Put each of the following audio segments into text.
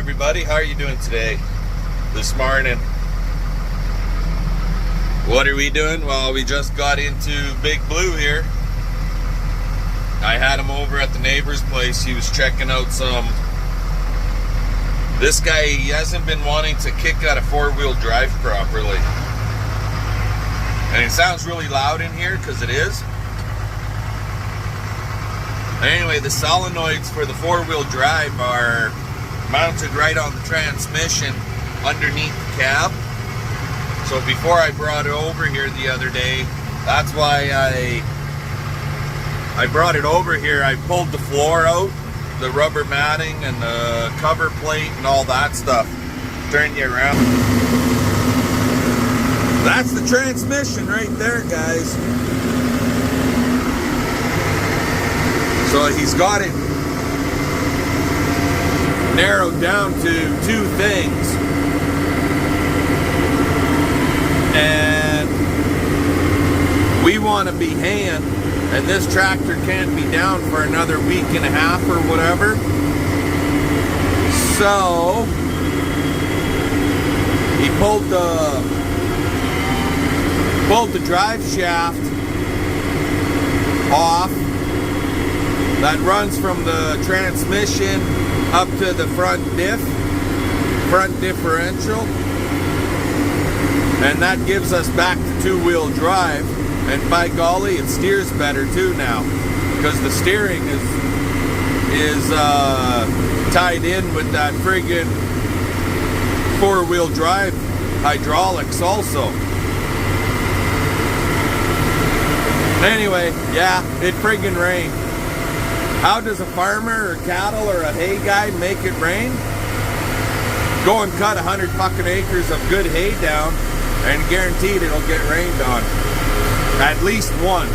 everybody, how are you doing today? This morning. What are we doing? Well, we just got into Big Blue here. I had him over at the neighbor's place. He was checking out some... This guy, he hasn't been wanting to kick out a four-wheel drive properly. And it sounds really loud in here, because it is. Anyway, the solenoids for the four-wheel drive are mounted right on the transmission underneath the cab. So before I brought it over here the other day, that's why I brought it over here. I pulled the floor out, the rubber matting and the cover plate and all that stuff. Turn you around. That's the transmission right there, guys. So he's got it narrowed down to two things. And we want to be hand, and this tractor can't be down for another week and a half or whatever. So he pulled the drive shaft off that runs from the transmission up to the front differential, and that gives us back to two-wheel drive. And by golly, it steers better too now, because the steering is tied in with that friggin' four-wheel drive hydraulics also. Anyway, yeah, it friggin' rained. How does a farmer or cattle or a hay guy make it rain? Go and cut 100 fucking acres of good hay down, and guaranteed it'll get rained on. At least once.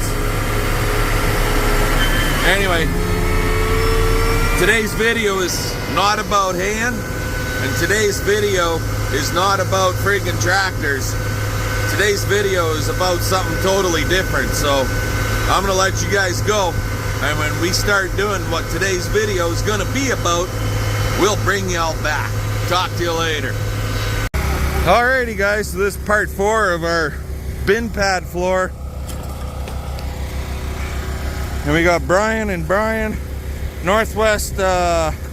Anyway, today's video is not about haying, and today's video is not about friggin' tractors. Today's video is about something totally different, so I'm gonna let you guys go, and when we start doing what today's video is gonna be about, we'll bring y'all back. Talk to you later. Alrighty guys, so this is part 4 of our bin pad floor. And we got Brian and Brian, Northwest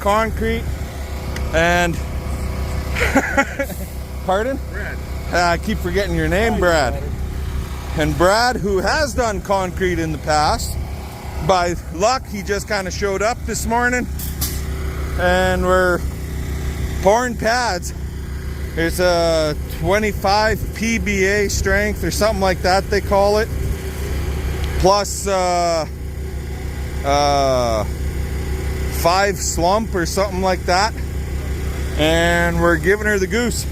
Concrete, and pardon? Brad. I keep forgetting your name, Brad. And Brad, who has done concrete in the past. By luck, he just kind of showed up this morning, and we're pouring pads. There's a 25 PBA strength or something like that they call it, plus 5 slump or something like that, and we're giving her the goose.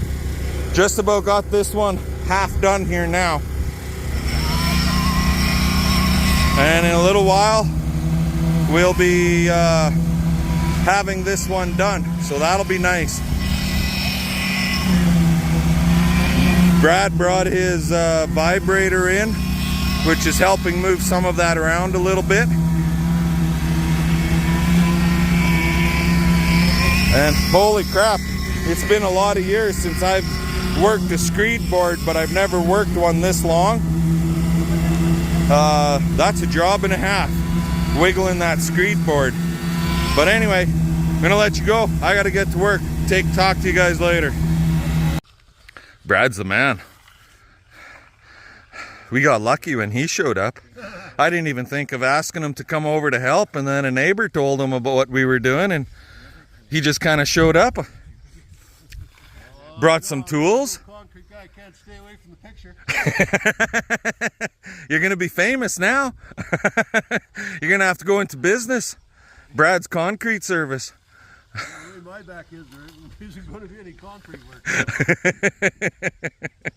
Just about got this one half done here now, and in a little while we'll be having this one done, so that'll be nice. Brad brought his vibrator in, which is helping move some of that around a little bit. And holy crap, it's been a lot of years since I've worked a screed board, but I've never worked one this long. That's a job and a half, wiggling that screed board. But anyway, I'm gonna let you go. I gotta get to work. Talk to you guys later. Brad's the man. We got lucky when he showed up. I didn't even think of asking him to come over to help, and then a neighbor told him about what we were doing, and he just kind of showed up. Brought some tools. Concrete guy can't stay away from the picture. You're gonna be famous now. You're gonna have to go into business. Brad's concrete service. The way my back is, there isn't going to be any concrete work.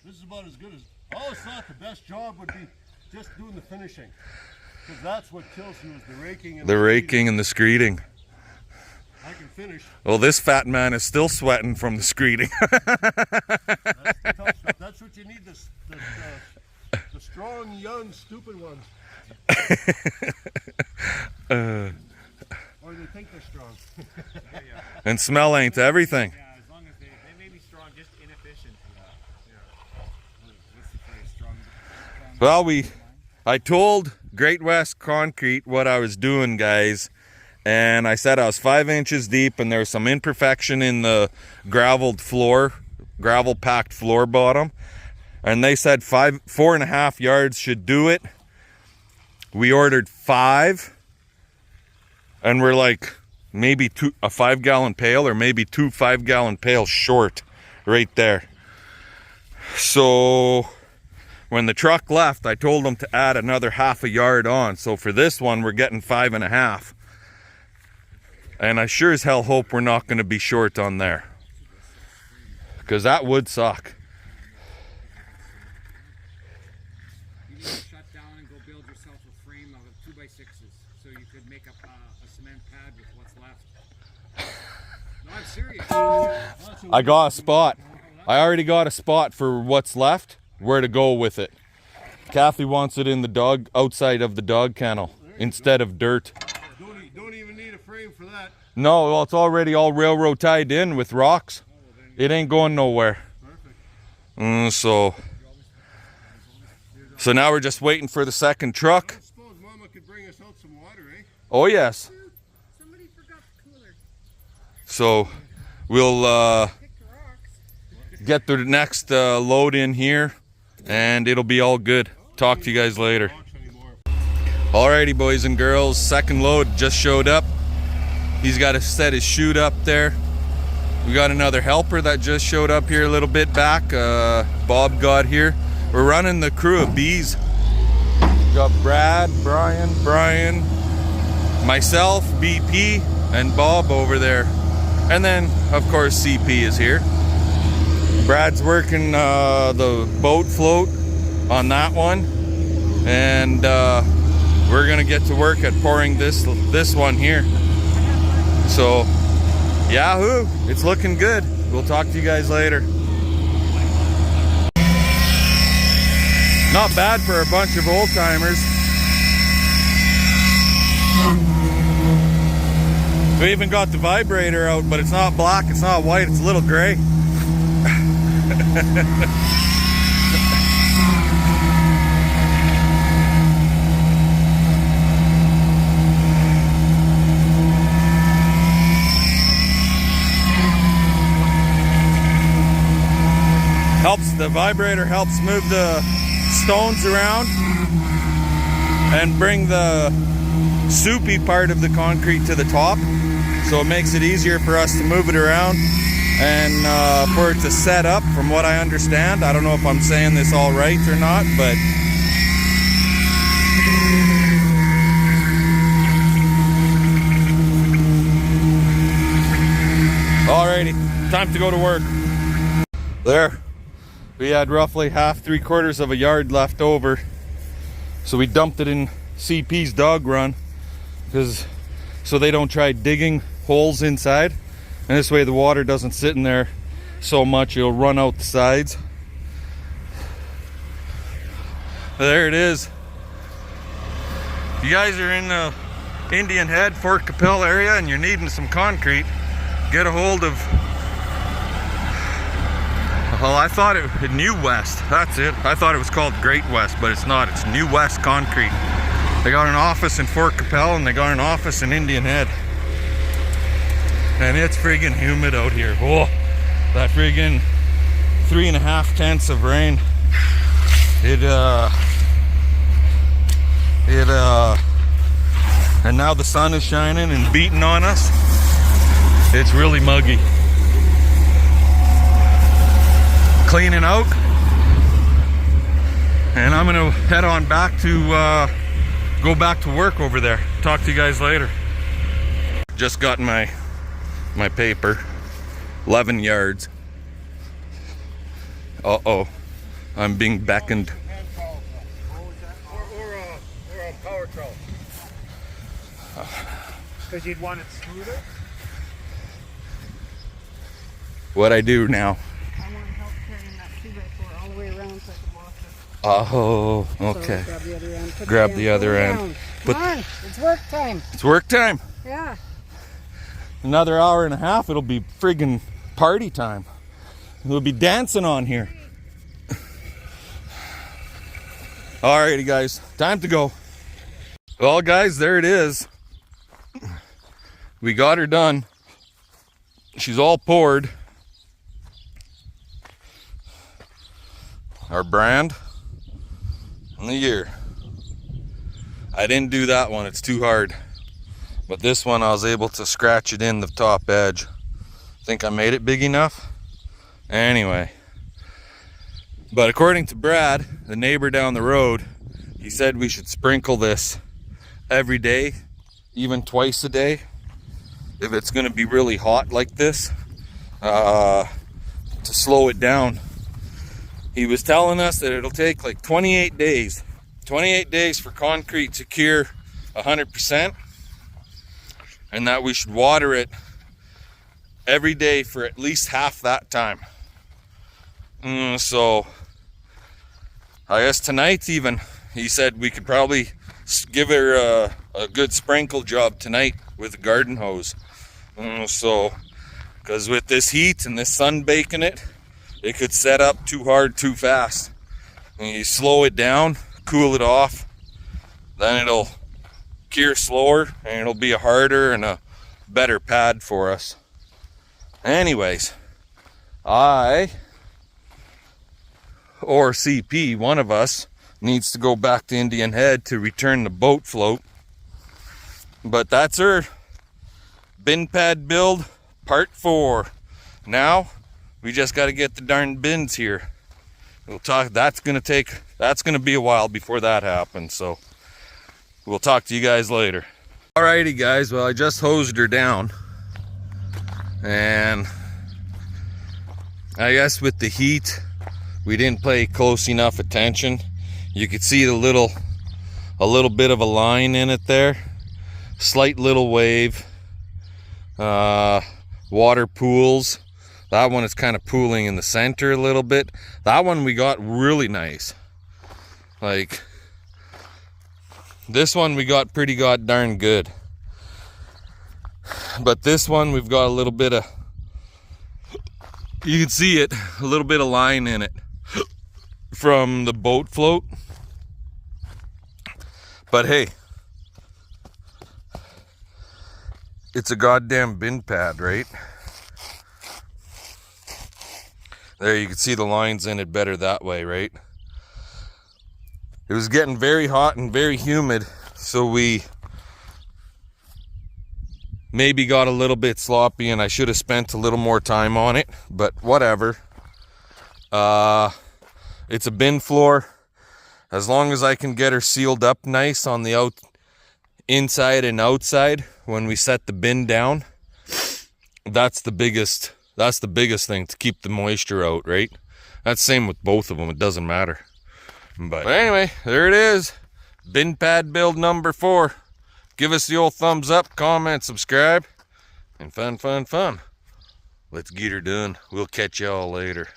This is about as good as... I always thought the best job would be just doing the finishing, because that's what kills you, is the raking and the raking and the screeding. I can finish. Well, this fat man is still sweating from the screeding. That's the tough stuff. That's what you need, the strong, young, stupid ones. Or they think they're strong. And smell ain't everything. Yeah, as long as they may be strong, just inefficient. What's the phrase? Strong. Well, I told Great West Concrete what I was doing, guys. And I said I was 5 inches deep and there was some imperfection in the gravel packed floor bottom. And they said 4.5 yards should do it. We ordered 5. And we're like maybe a 5-gallon pail or maybe 2 5-gallon pails short right there. So when the truck left, I told them to add another 1/2 yard on. So for this one, we're getting 5.5. And I sure as hell hope we're not going to be short on there, because that would suck. You need to shut down and go build yourself a frame of 2x6s so you could make a cement pad with what's left. No, I'm serious. I got a spot. I already got a spot for what's left, where to go with it. Kathy wants it in the outside of the dog kennel instead of dirt. Don't even need a frame for that. No, well, it's already all railroad tied in with rocks. It ain't going nowhere. So now we're just waiting for the second truck. I suppose Mama could bring us out some water, eh? Oh yes. Somebody forgot the cooler. So we'll Picked rocks. get the next load in here and it'll be all good. Talk to you guys later. Alrighty, boys and girls, second load just showed up. He's got to set his chute up there. We got another helper that just showed up here a little bit back. Bob got here. We're running the crew of bees. Got Brad, Brian, myself, BP, and Bob over there. And then, of course, CP is here. Brad's working the boat float on that one. And we're gonna get to work at pouring this one here. So, yahoo! It's looking good. We'll talk to you guys later. Not bad for a bunch of old timers. We even got the vibrator out, but it's not black, it's not white, it's a little gray. The vibrator helps move the stones around and bring the soupy part of the concrete to the top, so it makes it easier for us to move it around and for it to set up, from what I understand. I don't know if I'm saying this all right or not, but alrighty, time to go to work. There. We had roughly 3/4 of a yard left over, so we dumped it in CP's dog run, so they don't try digging holes inside, and this way the water doesn't sit in there so much it'll run out the sides. There it is. If you guys are in the Indian Head, Fort Capel area and you're needing some concrete, get a hold of, well, I thought it was New West. That's it. I thought it was called Great West, but it's not. It's New West Concrete. They got an office in Fort Capel and they got an office in Indian Head. And it's friggin' humid out here. Oh, that friggin' 3.5 tenths of rain. And now the sun is shining and beating on us. It's really muggy. Cleaning out, and I'm gonna head on back to go back to work over there. Talk to you guys later. Just got my paper, 11 yards. Uh-oh, I'm being beckoned. Or a power trowel. Because you'd want it smoother. What I do now? Oh, okay. So grab the other end. Grab the other end. Come on, it's work time. It's work time. Yeah. Another hour and a half, it'll be friggin' party time. We'll be dancing on here. Alrighty guys, time to go. Well guys, there it is. We got her done. She's all poured. Our brand and the year. I didn't do that one, it's too hard. But this one I was able to scratch it in the top edge. Think I made it big enough? Anyway. But according to Brad, the neighbor down the road, he said we should sprinkle this every day, even twice a day, if it's gonna be really hot like this, to slow it down. He was telling us that it'll take like 28 days. 28 days for concrete to cure 100%, and that we should water it every day for at least half that time. So I guess tonight even, he said we could probably give her a good sprinkle job tonight with a garden hose. So, because with this heat and this sun baking it, it could set up too hard too fast. And you slow it down, cool it off, then it'll cure slower and it'll be a harder and a better pad for us. Anyways, I or CP, one of us, needs to go back to Indian Head to return the boat float. But that's her bin pad build part 4. Now we just got to get the darn bins here. We'll talk. That's gonna be a while before that happens, so we'll talk to you guys later. Alrighty guys, well I just hosed her down, and I guess with the heat we didn't pay close enough attention. You could see a little bit of a line in it there, slight little wave, water pools. That one is kind of pooling in the center a little bit. That one we got really nice. Like, this one we got pretty darn good. But this one we've got a little bit of, you can see it, a little bit of line in it from the boat float. But hey, it's a goddamn bin pad, right? There, you can see the lines in it better that way, right? It was getting very hot and very humid, so we maybe got a little bit sloppy and I should have spent a little more time on it, but whatever. It's a bin floor. As long as I can get her sealed up nice on the inside and outside when we set the bin down, that's the biggest thing, to keep the moisture out, right? That's same with both of them, it doesn't matter. But anyway, there it is. Bin pad build number 4. Give us the old thumbs up, comment, subscribe, and fun. Let's get her done. We'll catch y'all later.